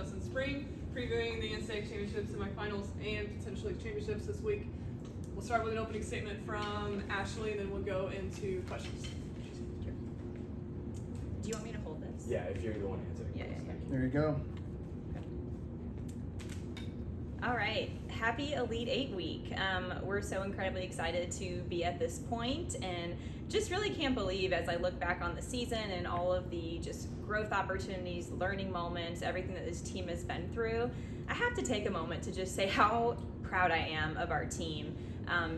us in spring, previewing the NCAA Championship semifinals and potentially championships this week. We'll start with an opening statement from Ashley, and then we'll go into questions. Do you want me to hold this? Yeah, if you're the one answering. Yeah. There you go. All right, happy Elite 8 week. We're so incredibly excited to be at this point, and just really can't believe as I look back on the season and all of the just growth opportunities, learning moments, everything that this team has been through. I have to take a moment to just say how proud I am of our team.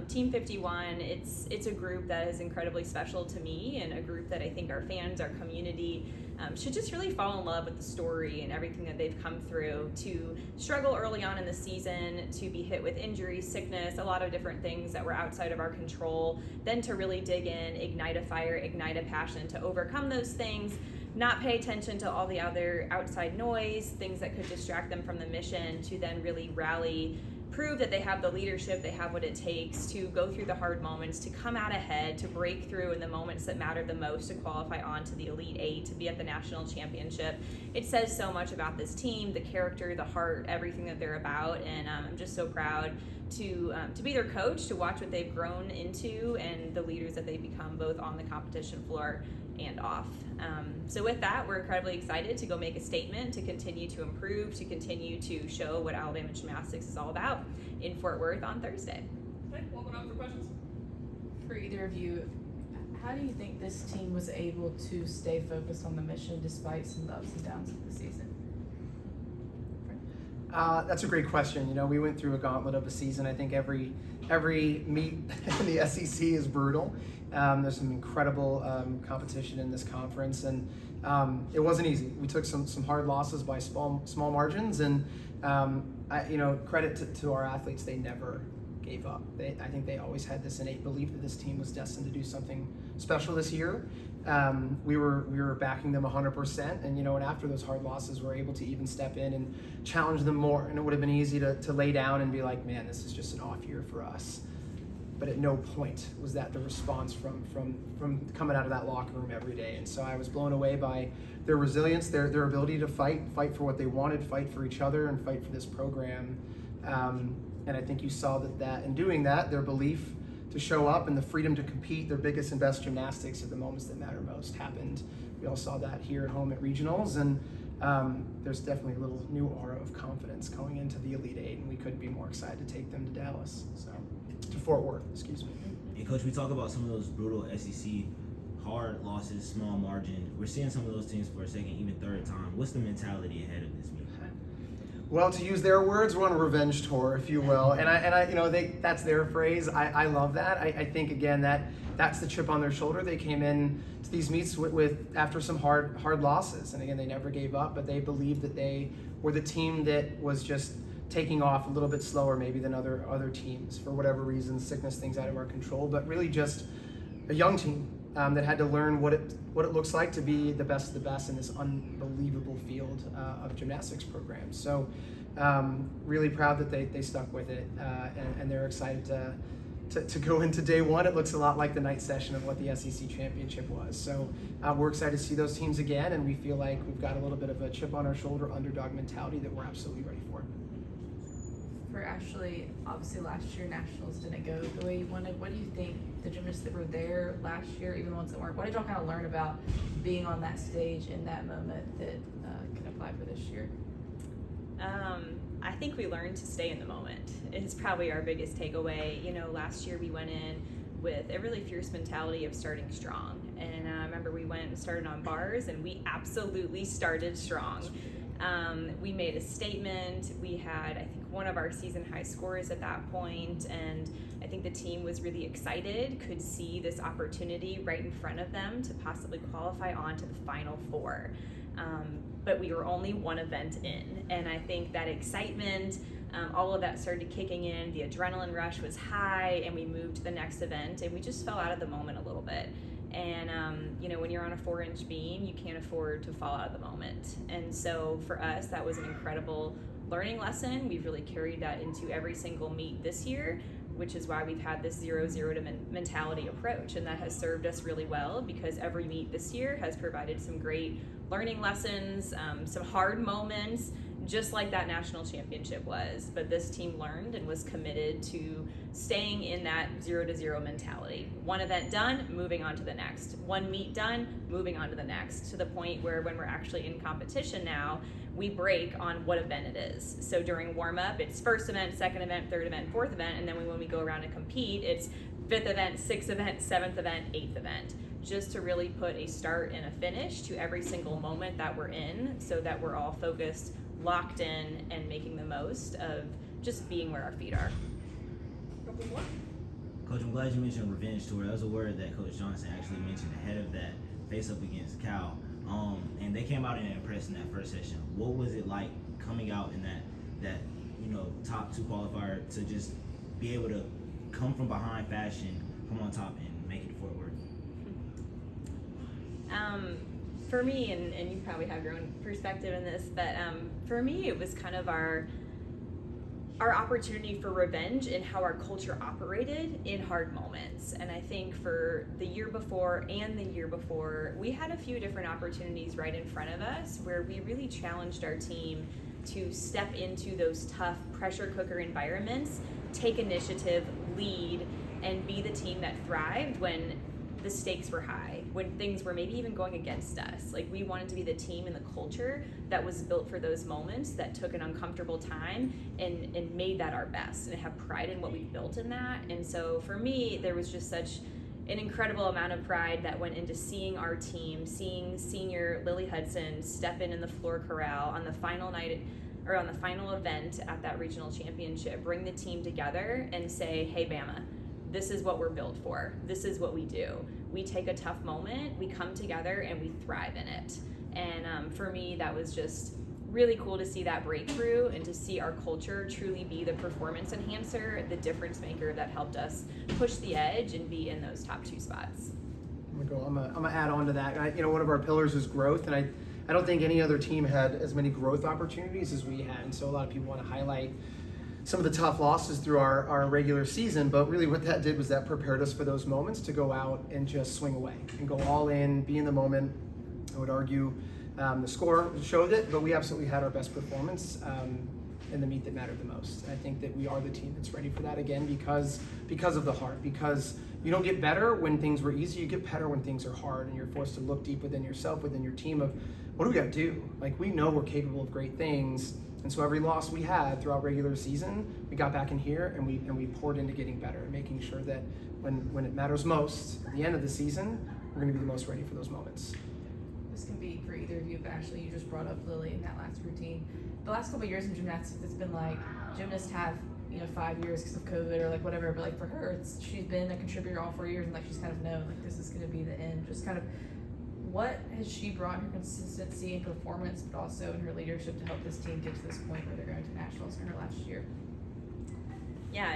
Team 51, it's a group that is incredibly special to me, and a group that I think our fans, our community, should just really fall in love with the story and everything that they've come through, to struggle early on in the season, to be hit with injury, sickness, a lot of different things that were outside of our control, then to really dig in, ignite a fire, ignite a passion to overcome those things, not pay attention to all the other outside noise, things that could distract them from the mission, to then really rally, prove that they have the leadership, they have what it takes to go through the hard moments, to come out ahead, to break through in the moments that matter the most, to qualify on to the Elite 8, to be at the national championship. It says so much about this team, the character, the heart, everything that they're about, and I'm just so proud to be their coach, to watch what they've grown into and the leaders that they've become both on the competition floor and off. So with that, we're incredibly excited to go make a statement, to continue to improve, to continue to show what Alabama Gymnastics is all about in Fort Worth on Thursday. Okay, we'll open up for questions. For either of you, how do you think this team was able to stay focused on the mission despite some of the ups and downs of the season? That's a great question. You know, we went through a gauntlet of a season. I think every meet in the SEC is brutal. There's some incredible competition in this conference, and it wasn't easy. We took some hard losses by small margins, and credit to our athletes. They never gave up. I think they always had this innate belief that this team was destined to do something special this year. We were backing them 100%, and and after those hard losses, we're able to even step in and challenge them more. And it would have been easy to lay down and be like, man, this is just an off year for us. But at no point was that the response from coming out of that locker room every day. And so I was blown away by their resilience, their ability to fight for what they wanted, fight for each other, and fight for this program. And I think you saw that in doing that, their belief to show up and the freedom to compete, their biggest and best gymnastics at the moments that matter most happened. We all saw that here at home at regionals, and there's definitely a little new aura of confidence going into the Elite 8, and we couldn't be more excited to take them to Dallas, to Fort Worth, excuse me. And Coach, we talk about some of those brutal SEC hard losses, small margin. We're seeing some of those teams for a second, even third time. What's the mentality ahead of this meeting? Well, to use their words, we're on a revenge tour, if you will, and that's their phrase. I love that. I think again that's the chip on their shoulder. They came in to these meets with after some hard losses, and again they never gave up, but they believed that they were the team that was just taking off a little bit slower maybe than other teams for whatever reason, sickness, things out of our control, but really just a young team that had to learn what it looks like to be the best of the best in this unbelievable field of gymnastics programs. So really proud that they stuck with it, and they're excited to go into day one. It looks a lot like the night session of what the SEC Championship was. So we're excited to see those teams again, and we feel like we've got a little bit of a chip on our shoulder, underdog mentality that we're absolutely ready for. For Ashley, obviously last year Nationals didn't go the way you wanted. What do you think the gymnasts that were there last year, even the ones that weren't, what did y'all kind of learn about being on that stage in that moment that can apply for this year? I think we learned to stay in the moment. It's probably our biggest takeaway. Last year we went in with a really fierce mentality of starting strong. And I remember we went and started on bars, and we absolutely started strong. We made a statement. We had, I think, one of our season high scores at that point, and I think the team was really excited, could see this opportunity right in front of them to possibly qualify on to the Final Four. But we were only one event in, and I think that excitement, all of that started kicking in, the adrenaline rush was high, and we moved to the next event, and we just fell out of the moment a little bit. And when you're on a 4-inch beam, you can't afford to fall out of the moment. And so for us, that was an incredible learning lesson. We've really carried that into every single meet this year, which is why we've had this 0-0 mentality approach, and that has served us really well because every meet this year has provided some great learning lessons, some hard moments, just like that national championship was. But this team learned and was committed to staying in that 0-0 mentality. One event done, moving on to the next. One meet done, moving on to the next, to the point where when we're actually in competition now, we break on what event it is. So during warm-up, it's first event, second event, third event, fourth event, and then when we go around and compete, it's fifth event, sixth event, seventh event, eighth event, just to really put a start and a finish to every single moment that we're in, so that we're all focused, locked in, and making the most of just being where our feet are. Couple more. Coach, I'm glad you mentioned revenge tour. That was a word that Coach Johnson actually mentioned ahead of that face-up against Cal. And they came out and impressed in that first session. What was it like coming out in that top 2 qualifier to just be able to come from behind fashion, come on top, and make it to Fort Worth? For me, and you probably have your own perspective in this, but for me, it was kind of our opportunity for revenge in how our culture operated in hard moments. And I think for the year before and the year before, we had a few different opportunities right in front of us where we really challenged our team to step into those tough pressure cooker environments, take initiative, lead, and be the team that thrived when the stakes were high, when things were maybe even going against us. Like, we wanted to be the team and the culture that was built for those moments, that took an uncomfortable time and made that our best, and have pride in what we built in that. And so for me, there was just such an incredible amount of pride that went into seeing our team, seeing senior Lily Hudson step in the floor corral on the final night, or on the final event at that regional championship, bring the team together and say, hey, Bama, this is what we're built for. This is what we do. We take a tough moment, we come together, and we thrive in it. And for me, that was just really cool to see that breakthrough and to see our culture truly be the performance enhancer, the difference maker that helped us push the edge and be in those top 2 spots. I'm gonna add on to that. One of our pillars is growth, and I don't think any other team had as many growth opportunities as we had. And so a lot of people want to highlight some of the tough losses through our regular season, but really what that did was that prepared us for those moments to go out and just swing away and go all in, be in the moment. I would argue the score showed it, but we absolutely had our best performance in the meet that mattered the most. I think that we are the team that's ready for that again because of the heart, because you don't get better when things were easy, you get better when things are hard, and you're forced to look deep within yourself, within your team, of what do we got to do? Like, we know we're capable of great things. And so every loss we had throughout regular season, we got back in here and we poured into getting better and making sure that when it matters most, at the end of the season, we're going to be the most ready for those moments. This can be for either of you, but Ashley, you just brought up Lily in that last routine. The last couple of years in gymnastics, it's been like gymnasts have 5 years because of COVID or like whatever, but like for her, she's been a contributor all 4 years, and like she's kind of known like this is going to be the end. Just kind of, what has she brought in her consistency and performance, but also in her leadership to help this team get to this point where they're going to nationals in her last year? Yeah,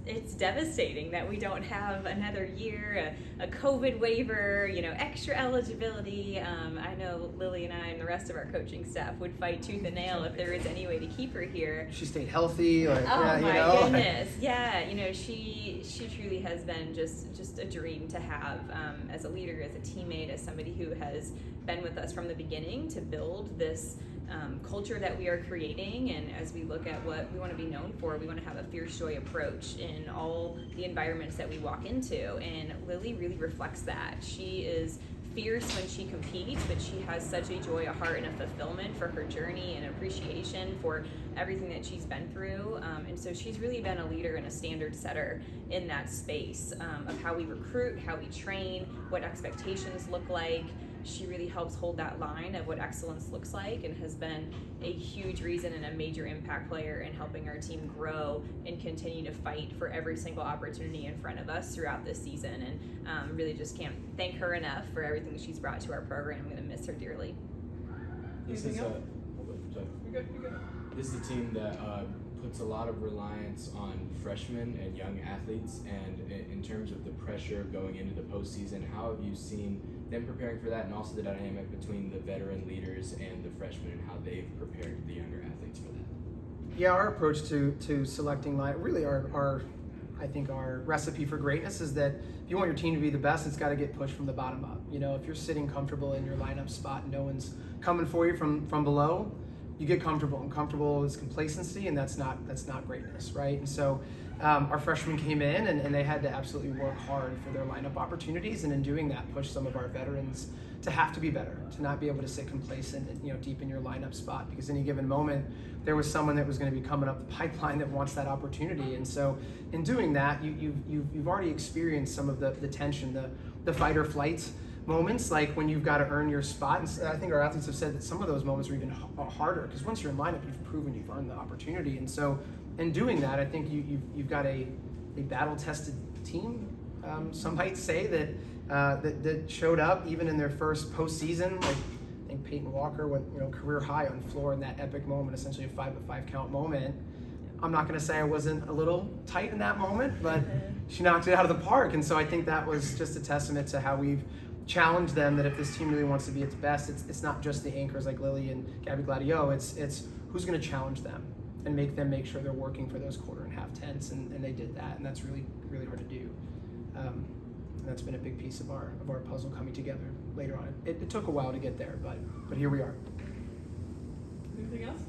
it's devastating that we don't have another year, a COVID waiver, extra eligibility. I know Lily and I and the rest of our coaching staff would fight tooth and nail if there was any way to keep her here. She stayed healthy. Oh my goodness, yeah. She truly has been just a dream to have as a leader, as a teammate, as somebody who has been with us from the beginning to build this culture that we are creating. And as we look at what we want to be known for, we want to have a fierce joy approach in all the environments that we walk into. And Lily really reflects that. She is fierce when she competes, but she has such a joy, a heart, and a fulfillment for her journey and appreciation for everything that she's been through. And so she's really been a leader and a standard setter in that space of how we recruit, how we train, what expectations look like. She really helps hold that line of what excellence looks like, and has been a huge reason and a major impact player in helping our team grow and continue to fight for every single opportunity in front of us throughout this season. And really just can't thank her enough for everything she's brought to our program. I'm going to miss her dearly. This is a team that puts a lot of reliance on freshmen and young athletes, and in terms of the pressure going into the postseason, how have you seen them preparing for that, and also the dynamic between the veteran leaders and the freshmen and how they've prepared the younger athletes for that? Yeah, our approach to selecting line, really I think our recipe for greatness is that if you want your team to be the best, it's got to get pushed from the bottom up. If you're sitting comfortable in your lineup spot and no one's coming for you from below, you get comfortable, and comfortable is complacency, and that's not greatness, right? And so our freshmen came in and they had to absolutely work hard for their lineup opportunities, and in doing that, push some of our veterans to have to be better, to not be able to sit complacent and deep in your lineup spot, because any given moment there was someone that was going to be coming up the pipeline that wants that opportunity. And so in doing that, you've already experienced some of the tension, the fight or flight moments, like when you've got to earn your spot. And I think our athletes have said that some of those moments are even harder, because once you're in lineup, you've proven you've earned the opportunity. And so in doing that, I think you've got a battle-tested team. Some might say that showed up even in their first postseason. Like, I think Peyton Walker went career high on floor in that epic moment, essentially a 5-5 count moment. I'm not going to say I wasn't a little tight in that moment, but she knocked it out of the park. And so I think that was just a testament to how we've challenged them, that if this team really wants to be its best, it's not just the anchors like Lily and Gabby Gladio, it's who's going to challenge them and make sure they're working for those quarter and half tenths, and they did that, and that's really, really hard to do. And that's been a big piece of our puzzle coming together later on. It took a while to get there, but here we are. Anything else?